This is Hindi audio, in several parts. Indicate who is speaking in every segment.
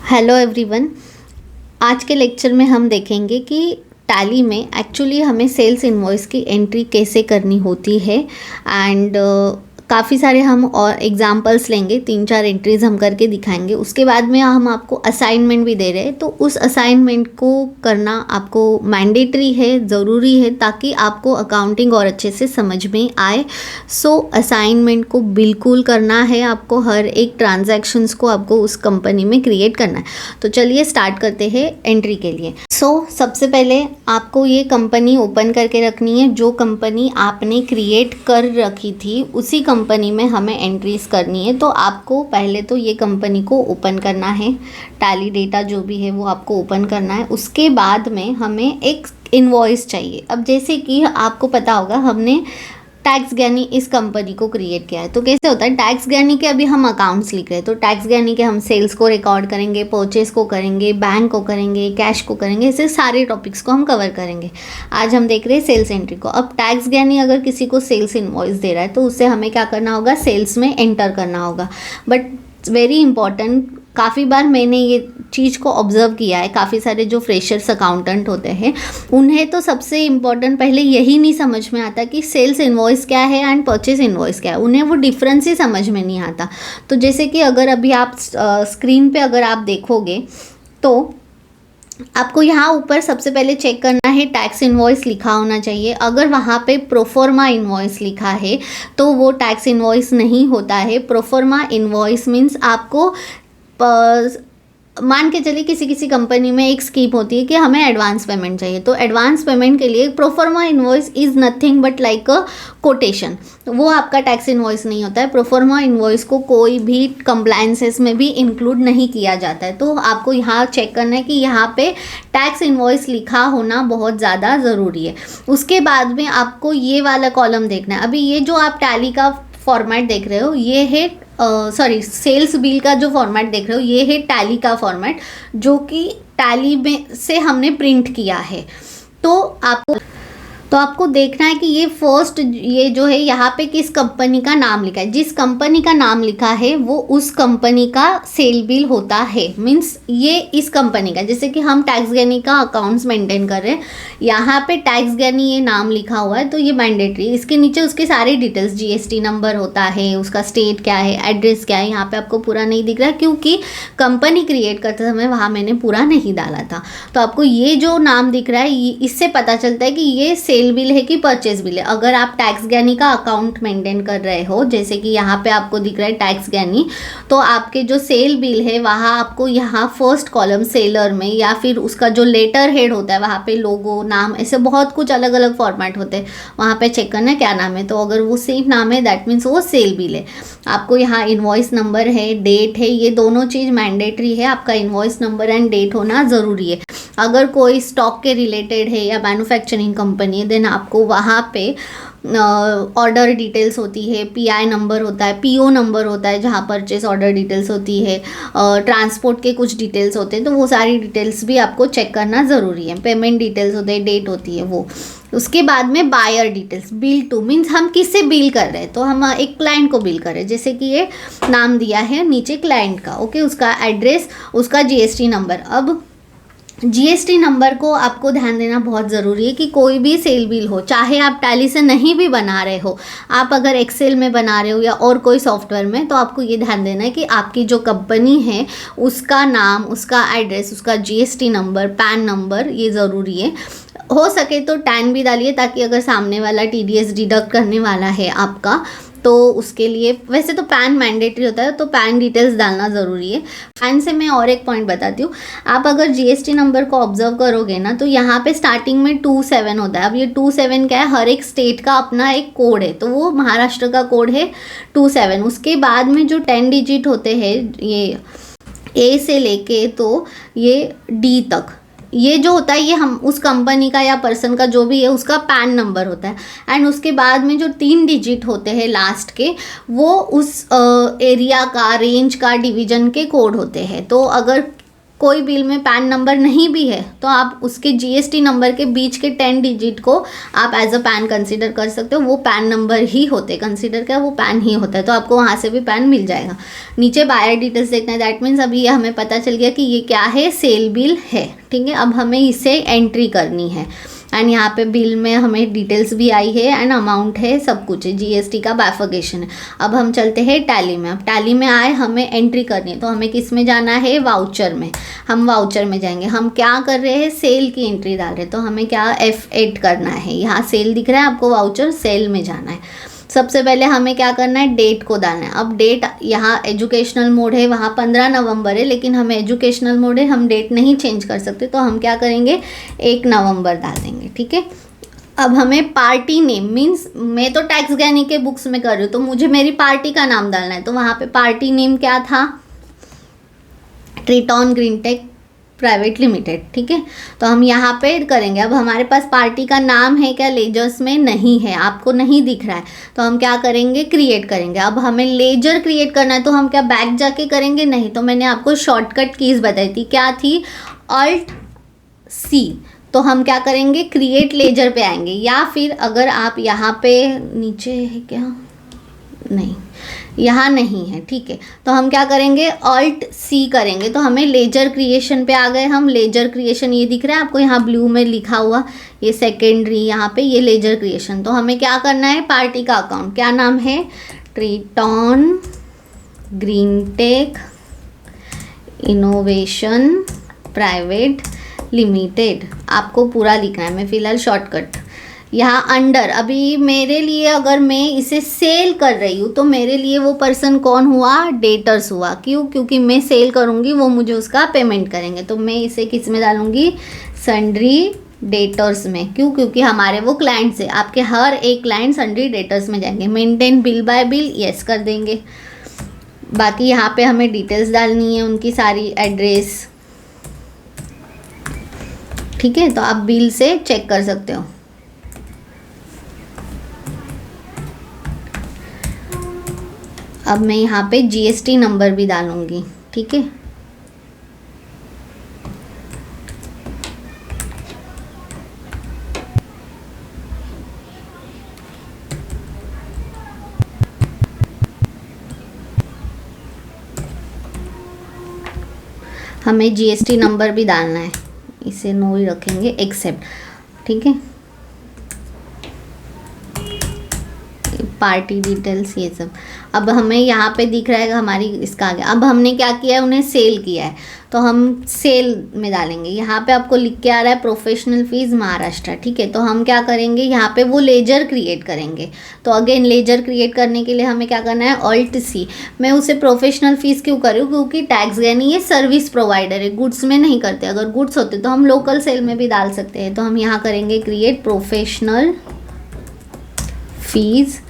Speaker 1: Hello everyone. आज के लेक्चर में हम देखेंगे कि टैली में एक्चुअली हमें सेल्स इनवॉइस की एंट्री कैसे करनी होती है एंड काफ़ी सारे हम और एग्जांपल्स लेंगे, 3-4 एंट्रीज हम करके दिखाएंगे। उसके बाद में हम आपको असाइनमेंट भी दे रहे हैं, तो उस असाइनमेंट को करना आपको मैंडेटरी है, ज़रूरी है, ताकि आपको अकाउंटिंग और अच्छे से समझ में आए। सो असाइनमेंट को बिल्कुल करना है आपको, हर एक ट्रांजैक्शंस को आपको उस कंपनी में क्रिएट करना है। तो चलिए स्टार्ट करते हैं एंट्री के लिए। सबसे पहले आपको ये कंपनी ओपन करके रखनी है। जो कंपनी आपने क्रिएट कर रखी थी उसी कंपनी में हमें एंट्रीज करनी है। तो आपको पहले तो ये कंपनी को ओपन करना है, टैली डेटा जो भी है वो आपको ओपन करना है। उसके बाद में हमें एक इनवॉइस चाहिए। अब जैसे कि आपको पता होगा, हमने टैक्स ज्ञानी इस कंपनी को क्रिएट किया है। तो कैसे होता है, टैक्स ज्ञानी के अभी हम अकाउंट्स लिख रहे हैं, तो टैक्स ज्ञानी के हम सेल्स को रिकॉर्ड करेंगे, परचेस को करेंगे, बैंक को करेंगे, कैश को करेंगे, ऐसे सारे टॉपिक्स को हम कवर करेंगे। आज हम देख रहे हैं सेल्स एंट्री को। अब टैक्स ज्ञानी अगर किसी को सेल्स इनवॉइस दे रहा है तो उससे हमें क्या करना होगा, सेल्स में एंटर करना होगा। बट वेरी इंपॉर्टेंट, काफ़ी बार मैंने ये चीज़ को ऑब्ज़र्व किया है, काफ़ी सारे जो फ्रेशर्स अकाउंटेंट होते हैं उन्हें तो सबसे इम्पॉर्टेंट पहले यही नहीं समझ में आता कि सेल्स इनवॉइस क्या है एंड परचेस इनवॉइस क्या है। उन्हें वो डिफरेंस ही समझ में नहीं आता। तो जैसे कि अगर अभी आप स्क्रीन पे अगर आप देखोगे तो आपको यहाँ ऊपर सबसे पहले चेक करना है, टैक्स इनवॉइस लिखा होना चाहिए। अगर वहाँ पे प्रोफॉर्मा इनवॉइस लिखा है तो वो टैक्स इनवॉइस नहीं होता है। प्रोफॉर्मा इनवॉइस मीन्स आपको मान के चलिए किसी कंपनी में एक स्कीम होती है कि हमें एडवांस पेमेंट चाहिए, तो एडवांस पेमेंट के लिए proforma invoice is nothing but like a quotation. वो आपका टैक्स इनवॉइस नहीं होता है। प्रोफॉर्मा इनवॉइस को कोई भी कंप्लायंसेस में भी इंक्लूड नहीं किया जाता है। तो आपको यहाँ चेक करना है कि यहाँ पे टैक्स इनवॉइस लिखा होना बहुत ज़्यादा ज़रूरी है। उसके बाद में आपको ये वाला कॉलम देखना है। अभी ये जो आप टैली का फॉर्मेट देख रहे हो ये है सेल्स बिल का जो फॉर्मेट देख रहे हो ये है टैली का फॉर्मेट, जो कि टैली में से हमने प्रिंट किया है। तो आपको देखना है कि ये फर्स्ट ये जो है यहाँ पे किस कंपनी का नाम लिखा है। जिस कंपनी का नाम लिखा है वो उस कंपनी का सेल बिल होता है। मीन्स ये इस कंपनी का, जैसे कि हम टैक्स ज्ञानी का अकाउंट्स मेंटेन कर रहे हैं, यहाँ पे टैक्स ज्ञानी ये नाम लिखा हुआ है तो ये मैंडेटरी। इसके नीचे उसके सारे डिटेल्स, जीएसटी नंबर होता है, उसका स्टेट क्या है, एड्रेस क्या है, यहाँ पे आपको पूरा नहीं दिख रहा है क्योंकि कंपनी क्रिएट करते समय वहाँ मैंने पूरा नहीं डाला था। तो आपको ये जो नाम दिख रहा है इससे पता चलता है कि ये सेल बिल है कि परचेज बिल है। अगर आप टैक्स ज्ञानी का अकाउंट मेंटेन कर रहे हो, जैसे कि यहाँ पे आपको दिख रहा है टैक्स ज्ञानी, तो आपके जो सेल बिल है वहाँ आपको यहाँ फर्स्ट कॉलम सेलर में या फिर उसका जो लेटर हेड होता है वहाँ पे लोगो, नाम, ऐसे बहुत कुछ अलग अलग फॉर्मेट होते हैं, वहाँ पे चेक करना क्या नाम है। तो अगर वो सेम नाम है दैट मीन्स वो सेल बिल है। आपको यहाँ इनवॉइस नंबर है, डेट है, ये दोनों चीज़ मैंडेटरी है। आपका इनवॉइस नंबर एंड डेट होना ज़रूरी है। अगर कोई स्टॉक के रिलेटेड है या मैन्युफैक्चरिंग कंपनी है देन आपको वहाँ पे ऑर्डर डिटेल्स होती है, पीआई नंबर होता है, पीओ नंबर होता है जहाँ परचेस ऑर्डर डिटेल्स होती है, ट्रांसपोर्ट के कुछ डिटेल्स होते हैं, तो वो सारी डिटेल्स भी आपको चेक करना ज़रूरी है। पेमेंट डिटेल्स होते हैं, डेट होती है वो। उसके बाद में buyer details, bill to means हम किससे बिल कर रहे हैं, तो हम एक क्लाइंट को बिल कर रहे हैं, जैसे कि ये नाम दिया है नीचे क्लाइंट का, ओके, उसका एड्रेस, उसका जीएसटी नंबर। अब जीएसटी नंबर को आपको ध्यान देना बहुत ज़रूरी है कि कोई भी सेल बिल हो, चाहे आप टैली से नहीं भी बना रहे हो, आप अगर एक्सेल में बना रहे हो या और कोई सॉफ्टवेयर में, तो आपको ये ध्यान देना है कि आपकी जो कंपनी है उसका नाम, उसका एड्रेस, उसका जीएसटी नंबर, पैन नंबर, ये ज़रूरी है। हो सके तो टैन भी डालिए ताकि अगर सामने वाला टीडीएस डिडक्ट करने वाला है आपका तो उसके लिए, वैसे तो पैन मैंडेटरी होता है तो पैन डिटेल्स डालना ज़रूरी है। पैन से मैं और एक पॉइंट बताती हूँ। आप अगर जीएसटी नंबर को ऑब्जर्व करोगे ना तो यहाँ पे स्टार्टिंग में 27 होता है। अब ये 27 क्या है, हर एक स्टेट का अपना एक कोड है, तो वो महाराष्ट्र का कोड है 27। उसके बाद में जो 10 डिजिट होते हैं, ये ए से लेके तो ये डी तक, ये जो होता है ये हम उस कंपनी का या पर्सन का जो भी है उसका पैन नंबर होता है। एंड उसके बाद में जो 3 डिजिट होते हैं लास्ट के, वो उस एरिया का, रेंज का, डिवीजन के कोड होते हैं। तो अगर कोई बिल में पैन नंबर नहीं भी है तो आप उसके जीएसटी नंबर के बीच के 10 डिजिट को आप एज अ पैन कंसीडर कर सकते हो। वो पैन नंबर ही होते, कंसीडर क्या, वो पैन ही होता है, तो आपको वहाँ से भी पैन मिल जाएगा। नीचे बायर डिटेल्स देखना है, दैट मीन्स अभी ये हमें पता चल गया कि ये क्या है, सेल बिल है, ठीक है। अब हमें इसे एंट्री करनी है एंड यहाँ पे बिल में हमें डिटेल्स भी आई है एंड अमाउंट है, सब कुछ है, जीएसटी का बाइफर्केशन है। अब हम चलते हैं टैली में। अब टैली में आए, हमें एंट्री करनी है, तो हमें किस में जाना है, वाउचर में। हम वाउचर में जाएंगे। हम क्या कर रहे हैं, सेल की एंट्री डाल रहे हैं, तो हमें क्या F8 करना है। यहाँ सेल दिख रहा है आपको, वाउचर सेल में जाना है। सबसे पहले हमें क्या करना है, डेट को डालना है। अब डेट यहाँ एजुकेशनल मोड है, वहाँ 15 नवंबर है, लेकिन हमें एजुकेशनल मोड है, हम डेट नहीं चेंज कर सकते, तो हम क्या करेंगे, 1 नवंबर डाल देंगे, ठीक है। अब हमें पार्टी नेम मीन्स, मैं तो टैक्स ज्ञानी के बुक्स में कर रही हूँ तो मुझे मेरी पार्टी का नाम डालना है, तो वहाँ पे पार्टी नेम क्या था, ट्रिटॉन ग्रीनटेक प्राइवेट लिमिटेड, ठीक है। तो हम यहाँ पे करेंगे। अब हमारे पास पार्टी का नाम है क्या, लेजर्स में नहीं है, आपको नहीं दिख रहा है, तो हम क्या करेंगे, क्रिएट करेंगे। अब हमें लेजर क्रिएट करना है, तो हम क्या बैक जाके करेंगे, नहीं, तो मैंने आपको शॉर्टकट कीज बताई थी, क्या थी, Alt+C। तो हम क्या करेंगे, क्रिएट लेजर पे आएंगे, या फिर अगर आप यहाँ पे नीचे है क्या, नहीं यहाँ नहीं है, ठीक है, तो हम क्या करेंगे, Alt+C करेंगे, तो हमें लेजर क्रिएशन पे आ गए हम। लेजर क्रिएशन ये दिख रहा है आपको, यहाँ ब्लू में लिखा हुआ, ये सेकेंडरी, यहाँ पे ये लेजर क्रिएशन। तो हमें क्या करना है, पार्टी का अकाउंट क्या नाम है, ट्रिटॉन ग्रीनटेक इनोवेशन प्राइवेट लिमिटेड, आपको पूरा लिखना है। मैं फिलहाल शॉर्टकट यहाँ अंडर, अभी मेरे लिए अगर मैं इसे सेल कर रही हूँ तो मेरे लिए वो पर्सन कौन हुआ, डेटर्स हुआ। क्यों, क्योंकि मैं सेल करूँगी, वो मुझे उसका पेमेंट करेंगे, तो मैं इसे किस में डालूँगी, सन्ड्री डेटर्स में। क्यों, क्योंकि हमारे वो क्लाइंट्स है, आपके हर एक क्लाइंट सन्ड्री डेटर्स में जाएंगे। Maintain bill bye bill, yes कर देंगे। बाकी यहाँ पे हमें डिटेल्स डालनी है, उनकी सारी एड्रेस, ठीक है। तो आप बिल से चेक कर सकते हो। अब मैं यहाँ पे जीएसटी नंबर भी डालूंगी, ठीक है। हमें जीएसटी नंबर भी डालना है, इसे नो ही रखेंगे, एक्सेप्ट, ठीक है। पार्टी डिटेल्स ये सब। अब हमें यहाँ पे दिख रहा है हमारी इसका आ गया। अब हमने क्या किया है, उन्हें सेल किया है, तो हम सेल में डालेंगे। यहाँ पे आपको लिख के आ रहा है प्रोफेशनल फीस महाराष्ट्र, ठीक है। तो हम क्या करेंगे, यहाँ पे वो लेजर क्रिएट करेंगे। तो अगेन लेजर क्रिएट करने के लिए हमें क्या करना है, Alt+C। मैं उसे प्रोफेशनल फीस क्यों कर रही हूँ, क्योंकि टैक्स यानी ये सर्विस प्रोवाइडर है, गुड्स में नहीं करते। अगर गुड्स होते तो हम लोकल सेल में भी डाल सकते हैं। तो हम यहाँ करेंगे create professional fees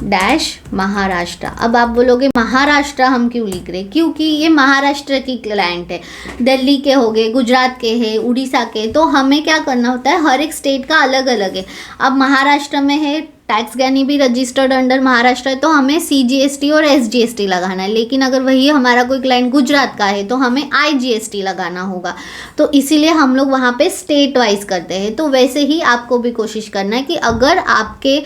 Speaker 1: dash Maharashtra. अब आप बोलोगे महाराष्ट्र हम क्यों लिख रहे, क्योंकि ये महाराष्ट्र की क्लाइंट है, दिल्ली के हो गए, गुजरात के हैं, उड़ीसा के, तो हमें क्या करना होता है, हर एक स्टेट का अलग अलग है। अब महाराष्ट्र में है, टैक्स ज्ञानी भी रजिस्टर्ड अंडर महाराष्ट्र है, तो हमें CGST और SGST लगाना है। लेकिन अगर वही हमारा कोई क्लाइंट गुजरात का है तो हमें IGST लगाना होगा। तो इसीलिए हम लोग वहाँ पे स्टेट वाइज करते हैं। तो वैसे ही आपको भी कोशिश करना है कि अगर आपके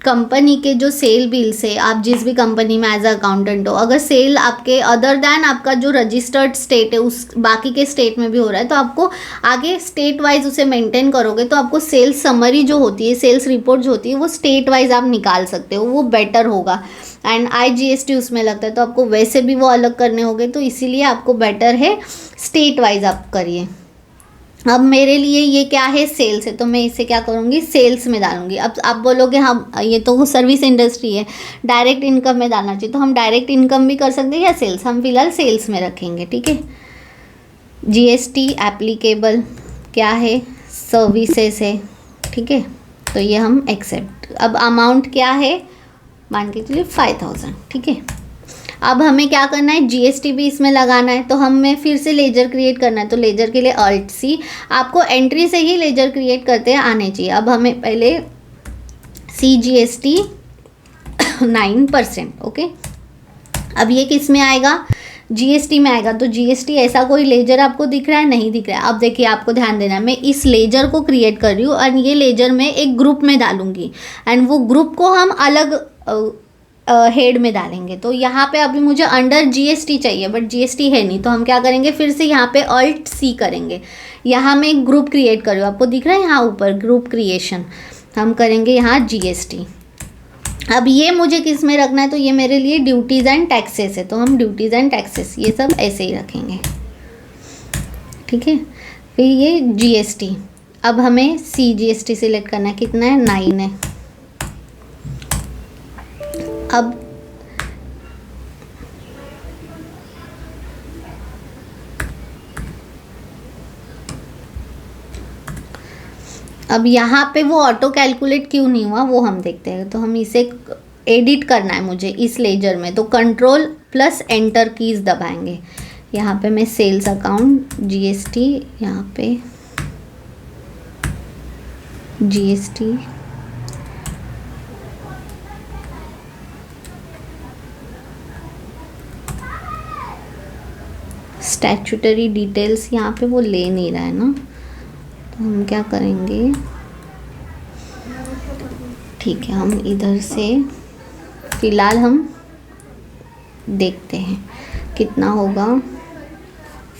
Speaker 1: कंपनी के जो सेल बिल से, आप जिस भी कंपनी में एज अ अकाउंटेंट हो, अगर सेल आपके अदर दैन आपका जो रजिस्टर्ड स्टेट है उस बाकी के स्टेट में भी हो रहा है, तो आपको आगे स्टेट वाइज उसे मेंटेन करोगे तो आपको सेल्स समरी जो होती है, सेल्स रिपोर्ट जो होती है, वो स्टेट वाइज आप निकाल सकते हो, वो बेटर होगा। एंड IGST उसमें लगता है, तो आपको वैसे भी वो अलग करने होंगे, तो इसीलिए आपको बेटर है स्टेट वाइज आप करिए। अब मेरे लिए ये क्या है, सेल्स है, तो मैं इसे क्या करूँगी, सेल्स में डालूंगी। अब आप बोलोगे हम ये तो सर्विस इंडस्ट्री है, डायरेक्ट इनकम में डालना चाहिए, तो हम डायरेक्ट इनकम भी कर सकते हैं या सेल्स, हम फिलहाल सेल्स में रखेंगे, ठीक है। GST एप्लीकेबल क्या है, सर्विसेज है, ठीक है। तो ये हम एक्सेप्ट। अब अमाउंट क्या है, मान के चलिए 5000, ठीक है। अब हमें क्या करना है, GST भी इसमें लगाना है, तो हमें फिर से लेजर क्रिएट करना है। तो लेजर के लिए Alt+C, आपको एंट्री से ही लेजर क्रिएट करते आने चाहिए। अब हमें पहले CGST 9%, ओके। अब ये किस में आएगा, जीएसटी में आएगा। तो जीएसटी ऐसा कोई लेजर आपको दिख रहा है? नहीं दिख रहा है। अब देखिए आपको ध्यान देना है, मैं इस लेजर को क्रिएट कर रही हूँ और ये लेजर मैं एक ग्रुप में डालूंगी एंड वो ग्रुप को हम अलग हेड में डालेंगे। तो यहाँ पे अभी मुझे अंडर जीएसटी चाहिए बट जीएसटी है नहीं, तो हम क्या करेंगे, फिर से यहाँ पे अल्ट सी करेंगे। यहाँ मैं एक ग्रुप क्रिएट कर रही हूँ, आपको दिख रहा है यहाँ ऊपर ग्रुप क्रिएशन, हम करेंगे यहाँ जीएसटी। अब ये मुझे किस में रखना है, तो ये मेरे लिए ड्यूटीज़ एंड टैक्सेस है, तो हम ड्यूटीज़ एंड टैक्सेस ये सब ऐसे ही रखेंगे, ठीक है। फिर ये जीएसटी, अब हमें सी जीएसटी सिलेक्ट करना है, कितना है, 9 है। अब यहाँ पे वो ऑटो कैलकुलेट क्यों नहीं हुआ वो हम देखते हैं। तो हम इसे एडिट करना है मुझे इस लेजर में, तो कंट्रोल प्लस एंटर कीज दबाएंगे। यहाँ पे मैं सेल्स अकाउंट जीएसटी, यहाँ पे जीएसटी, स्टैट्यूटरी डिटेल्स यहाँ पे वो ले नहीं रहा है ना, तो हम क्या करेंगे, ठीक है, हम इधर से फ़िलहाल हम देखते हैं कितना होगा,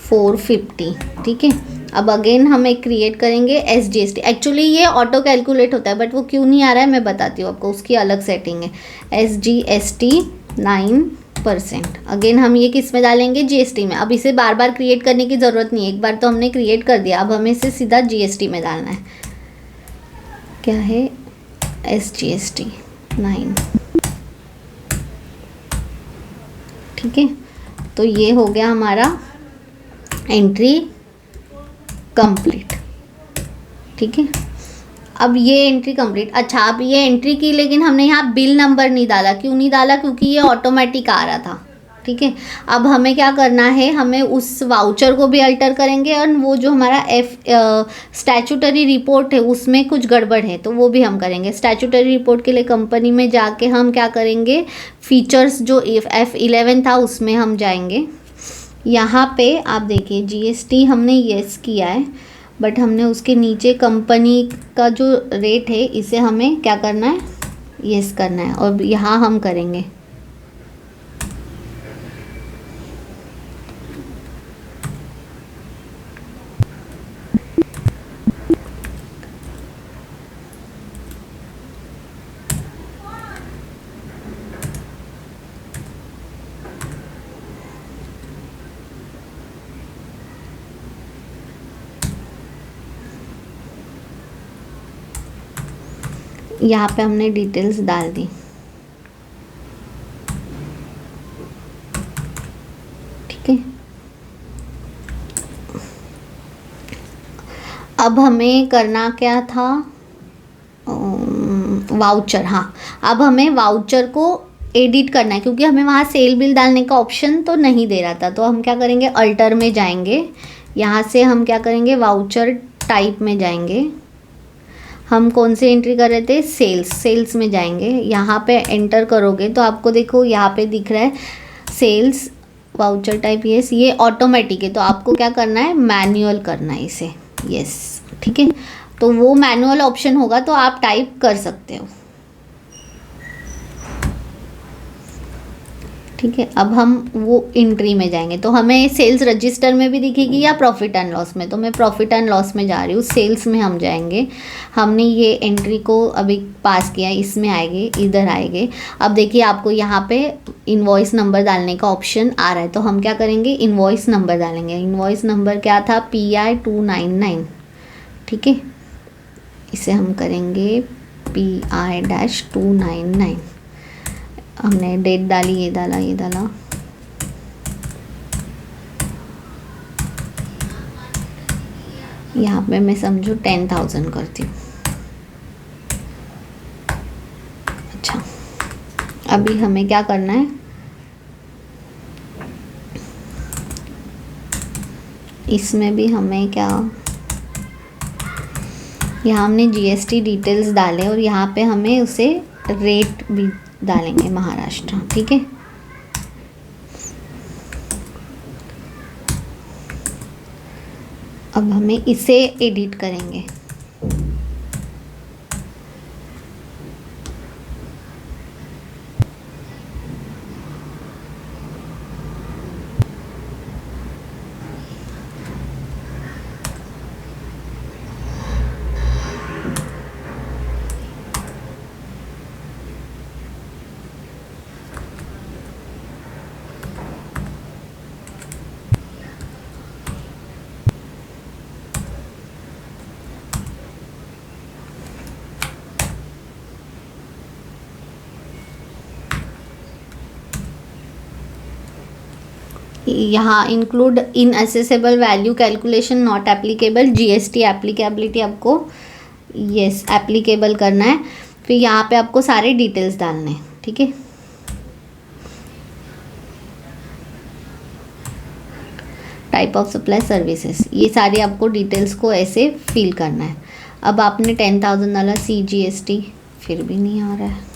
Speaker 1: 450, ठीक है। अब अगेन हम एक क्रिएट करेंगे S G S T. Actually ये ऑटो कैलकुलेट होता है बट वो क्यों नहीं आ रहा है मैं बताती हूँ आपको, उसकी अलग सेटिंग है। S G S T 9%। Again हम ये किस में डालेंगे, जीएसटी में। अब इसे बार बार क्रिएट करने की ज़रूरत नहीं है, एक बार तो हमने क्रिएट कर दिया, अब हमें इसे सीधा जीएसटी में डालना है। क्या है, एस जी एस टी 9, ठीक है। तो ये हो गया हमारा एंट्री कंप्लीट, ठीक है। अब ये एंट्री कंप्लीट। अच्छा, अब ये एंट्री की, लेकिन हमने यहाँ बिल नंबर नहीं डाला। क्यों नहीं डाला, क्योंकि ये ऑटोमेटिक आ रहा था, ठीक है। अब हमें क्या करना है, हमें उस वाउचर को भी अल्टर करेंगे और वो जो हमारा स्टैट्यूटरी रिपोर्ट है उसमें कुछ गड़बड़ है तो वो भी हम करेंगे। स्टैट्यूटरी रिपोर्ट के लिए कंपनी में जाके हम क्या करेंगे, फीचर्स जो F11 था उसमें हम जाएंगे। यहाँ पे आप देखिए जीएसटी हमने येस किया है बट हमने उसके नीचे कंपनी का जो रेट है इसे हमें क्या करना है, येस करना है, और यहाँ हम करेंगे यहाँ पे हमने डिटेल्स डाल दी, ठीक है। अब हमें करना क्या था, वाउचर, हाँ। अब हमें वाउचर को एडिट करना है क्योंकि हमें वहाँ सेल बिल डालने का ऑप्शन तो नहीं दे रहा था। तो हम क्या करेंगे, अल्टर में जाएंगे, यहाँ से हम क्या करेंगे, वाउचर टाइप में जाएंगे। हम कौन सी एंट्री कर रहे थे, सेल्स, सेल्स में जाएंगे। यहाँ पे एंटर करोगे तो आपको देखो यहाँ पे दिख रहा है सेल्स वाउचर टाइप, यस, ये ऑटोमेटिक है। तो आपको क्या करना है, मैनुअल करना है इसे, यस, ठीक है। तो वो मैनुअल ऑप्शन होगा तो आप टाइप कर सकते हो, ठीक है। अब हम वो एंट्री में जाएंगे तो हमें सेल्स रजिस्टर में भी दिखेगी या प्रॉफिट एंड लॉस में। तो मैं प्रॉफिट एंड लॉस में जा रही हूँ, सेल्स में हम जाएंगे। हमने ये एंट्री को अभी पास किया, इसमें आएंगे, इधर आएंगे। अब देखिए आपको यहाँ पे इनवॉइस नंबर डालने का ऑप्शन आ रहा है, तो हम क्या करेंगे, इनवॉइस नंबर डालेंगे। इनवॉइस नंबर क्या था, PI299, ठीक है। इसे हम करेंगे PI-299। हमने डेट डाली, ये डाला, ये डाला। यहाँ पे मैं समझो 10,000 करती हूँ। अच्छा, अभी हमें क्या करना है, इसमें भी हमें क्या, यहाँ हमने जीएसटी डिटेल्स डाले और यहाँ पे हमें उसे रेट भी डालेंगे, महाराष्ट्र, ठीक है। अब हमें इसे एडिट करेंगे। यहाँ include in accessible value calculation not applicable, GST applicability आपको यस एप्लीकेबल करना है। फिर यहाँ पे आपको सारे डिटेल्स डालने हैं, ठीक है। टाइप ऑफ सप्लाई सर्विसेज, ये सारी आपको डिटेल्स को ऐसे फिल करना है। अब आपने 10,000 डाला, CGST फिर भी नहीं आ रहा है।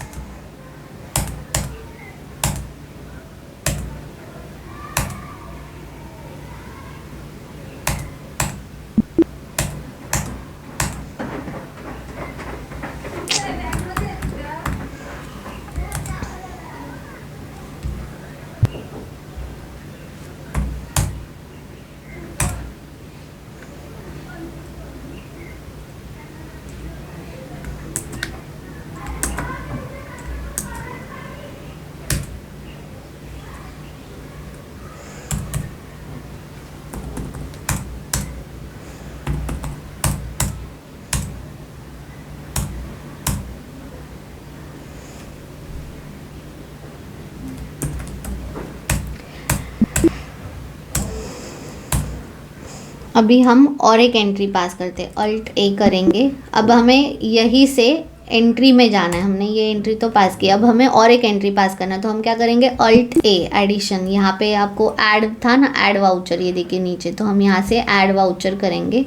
Speaker 1: अभी हम और एक एंट्री पास करते हैं, Alt+A करेंगे। अब हमें यहीं से एंट्री में जाना है, हमने ये एंट्री तो पास किया, अब हमें और एक एंट्री पास करना है। तो हम क्या करेंगे, Alt+A एडिशन, यहाँ पे आपको ऐड था ना, ऐड वाउचर, ये देखिए नीचे, तो हम यहाँ से ऐड वाउचर करेंगे।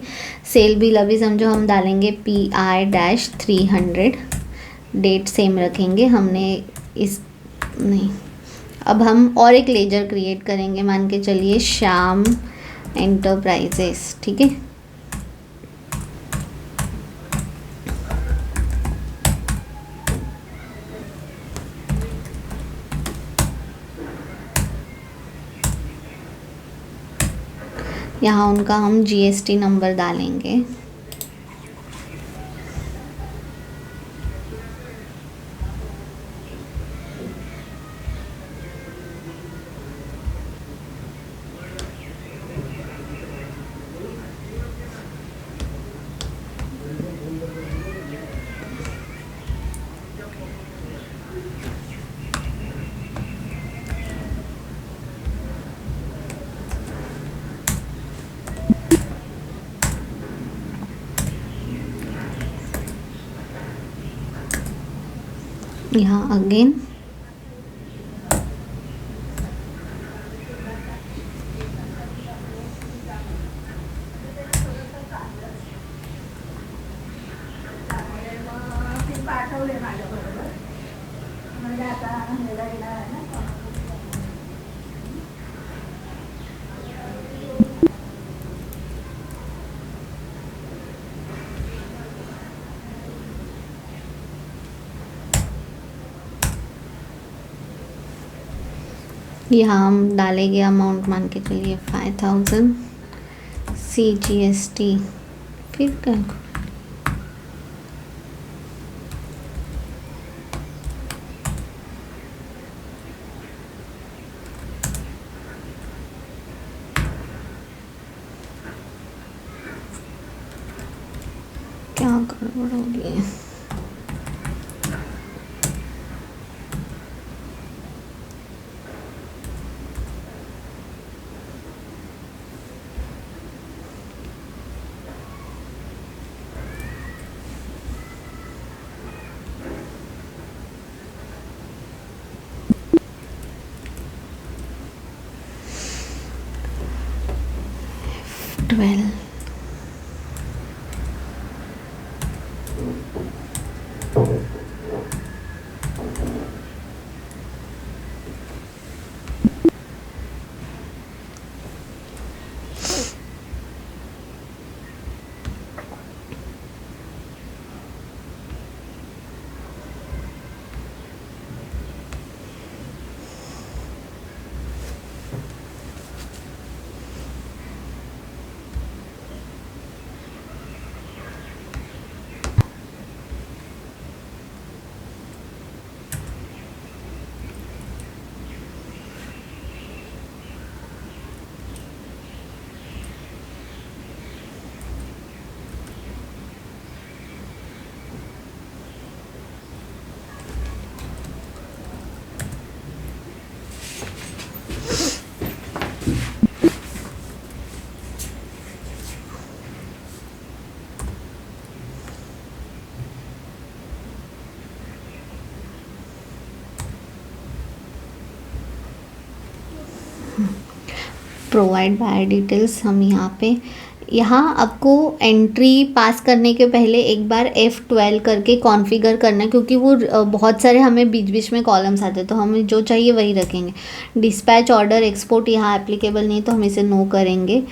Speaker 1: सेल बिल अभी समझो हम डालेंगे PI-300, डेट सेम रखेंगे हमने इस नहीं। अब हम और एक लेजर क्रिएट करेंगे, मान के चलिए श्याम एंटरप्राइजेस, ठीक है। यहाँ उनका हम GST नंबर डालेंगे। यहाँ अगेन यहाँ हम डालेंगे अमाउंट, मान के चलिए 5,000, CGST फिर क्या गड़बड़ हो गई है। F12 प्रोवाइड बायर डिटेल्स, हम यहाँ आपको एंट्री पास करने के पहले एक बार F12 करके कॉन्फ़िगर करना है, क्योंकि वो बहुत सारे हमें बीच बीच में कॉलम्स आते हैं, तो हमें जो चाहिए वही रखेंगे। डिस्पैच ऑर्डर एक्सपोर्ट यहाँ एप्लीकेबल नहीं, तो हम इसे नो करेंगे।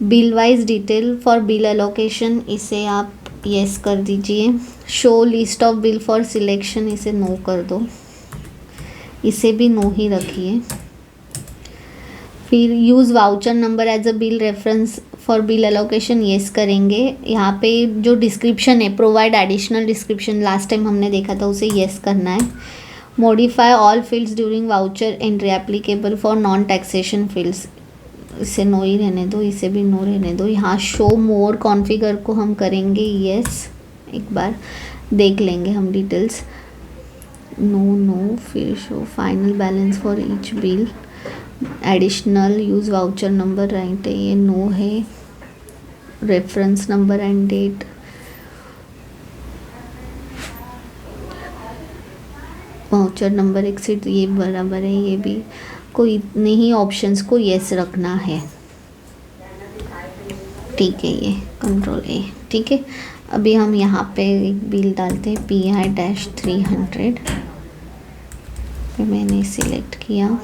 Speaker 1: Bill wise detail for bill allocation, इसे आप येस कर दीजिए। Show list of bill for selection, इसे नो कर दो, इसे भी नो ही रखिए। फिर use voucher number as a bill reference for bill allocation, yes करेंगे। यहाँ पे जो डिस्क्रिप्शन है, provide additional description, last time हमने देखा था, उसे येस करना है। Modify all fields during voucher entry applicable for non taxation fields, इसे नो ही रहने दो, इसे भी नो रहने दो। यहाँ शो मोर कॉन्फ़िगर को हम करेंगे येस, एक बार देख लेंगे हम डिटेल्स। नो। फिर show final balance for each bill, additional use voucher number right है, ये नो है। Reference number and date, voucher number exit, ये बराबर है, ये भी कोई इतने ही ऑप्शंस को येस रखना है। ठीक है, ये कंट्रोल ए, ठीक है। अभी हम यहाँ पे एक बिल डालते हैं, PI-300 पे मैंने सिलेक्ट किया।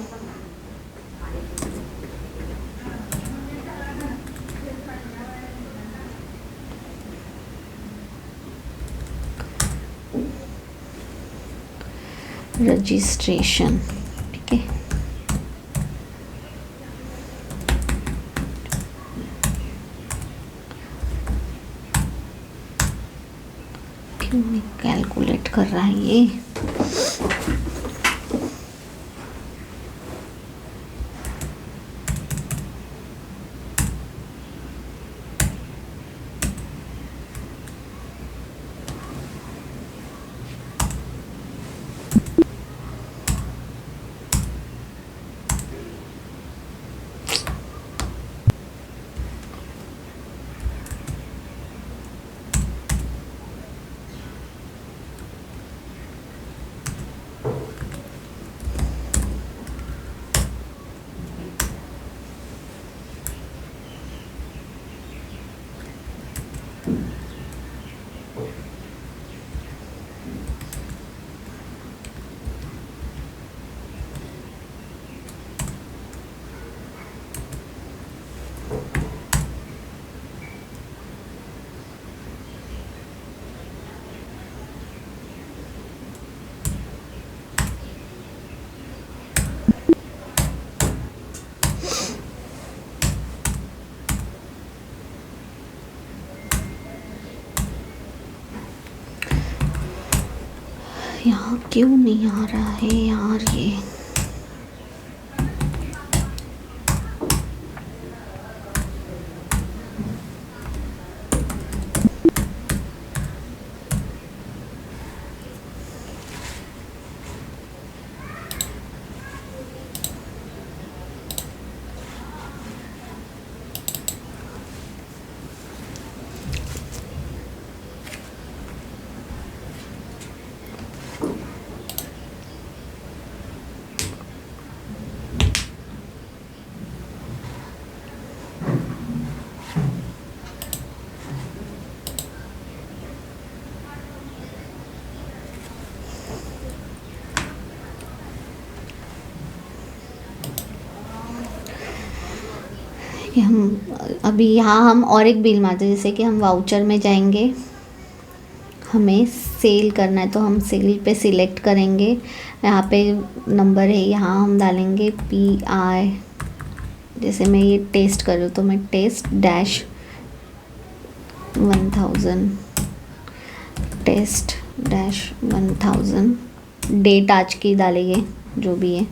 Speaker 1: रजिस्ट्रेशन, ठीक है। क्यों नहीं कैलकुलेट कर रहा है ये? यहाँ क्यों नहीं आ रहा है यार ये? कि हम अभी यहाँ हम और एक बिल मारते हैं, जैसे कि हम वाउचर में जाएंगे, हमें सेल करना है, तो हम सेल पे सिलेक्ट करेंगे। यहाँ पे नंबर है, यहाँ हम डालेंगे PI, जैसे मैं ये टेस्ट कर रही हूँ तो मैं टेस्ट-1000 टेस्ट-1000 डेट आज की डालेंगे जो भी है।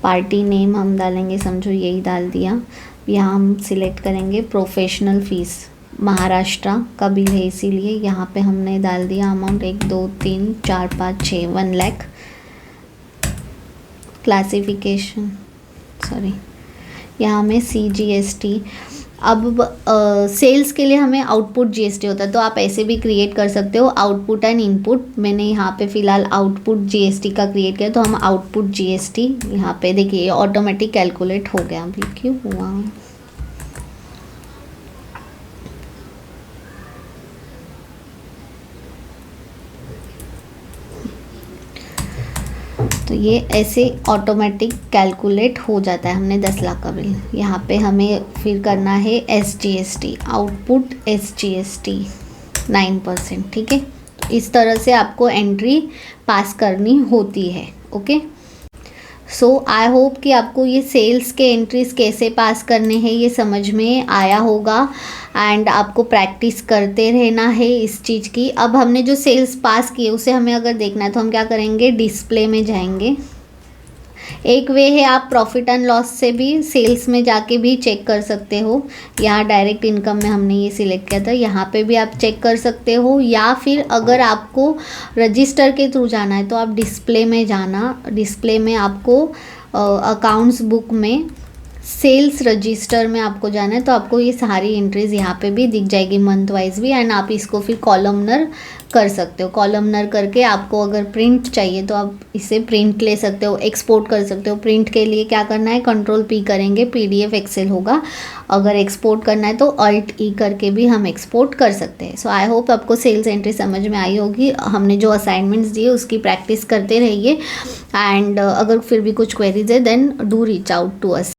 Speaker 1: पार्टी नेम हम डालेंगे, समझो यही डाल दिया। यहाँ हम सिलेक्ट करेंगे प्रोफेशनल फ़ीस, महाराष्ट्र का बिल है इसीलिए यहाँ पे हमने डाल दिया अमाउंट 1 2 3 4 5 6 1 लाख। क्लासिफिकेशन सॉरी, यहाँ में CGST। अब सेल्स के लिए हमें आउटपुट GST होता है, तो आप ऐसे भी क्रिएट कर सकते हो, आउटपुट एंड इनपुट। मैंने यहाँ पे फ़िलहाल आउटपुट GST का क्रिएट किया, तो हम आउटपुट GST यहाँ पे देखिए ऑटोमेटिक कैलकुलेट हो गया। अभी क्यों हुआ? तो ये ऐसे ऑटोमेटिक कैलकुलेट हो जाता है। हमने 10 लाख का बिल, यहाँ पे हमें फिर करना है SGST, आउटपुट SGST 9%, ठीक है। तो इस तरह से आपको एंट्री पास करनी होती है। ओके, सो आई होप कि आपको ये सेल्स के एंट्रीज कैसे पास करने हैं ये समझ में आया होगा, एंड आपको प्रैक्टिस करते रहना है इस चीज़ की। अब हमने जो सेल्स पास किए उसे हमें अगर देखना है तो हम क्या करेंगे, डिस्प्ले में जाएंगे। एक वे है, आप प्रॉफिट एंड लॉस से भी सेल्स में जाके भी चेक कर सकते हो। यहाँ डायरेक्ट इनकम में हमने ये सिलेक्ट किया था, यहाँ पे भी आप चेक कर सकते हो, या फिर अगर आपको रजिस्टर के थ्रू जाना है तो आप डिस्प्ले में जाना। डिस्प्ले में आपको अकाउंट्स बुक में सेल्स रजिस्टर में आपको जाना है, तो आपको ये सारी एंट्रीज यहाँ पे भी दिख जाएगी, मंथ वाइज भी, एंड आप इसको फिर कॉलमनर कर सकते हो। कॉलमनर करके आपको अगर प्रिंट चाहिए तो आप इसे प्रिंट ले सकते हो, एक्सपोर्ट कर सकते हो। प्रिंट के लिए क्या करना है, Ctrl+P करेंगे, PDF एक्सेल होगा। अगर एक्सपोर्ट करना है तो Alt+E करके भी हम एक्सपोर्ट कर सकते हैं। सो आई होप आपको सेल्स एंट्री समझ में आई होगी। हमने जो असाइनमेंट्स दिए उसकी प्रैक्टिस करते रहिए, एंड अगर फिर भी कुछ क्वेरीज है then do reach out to us.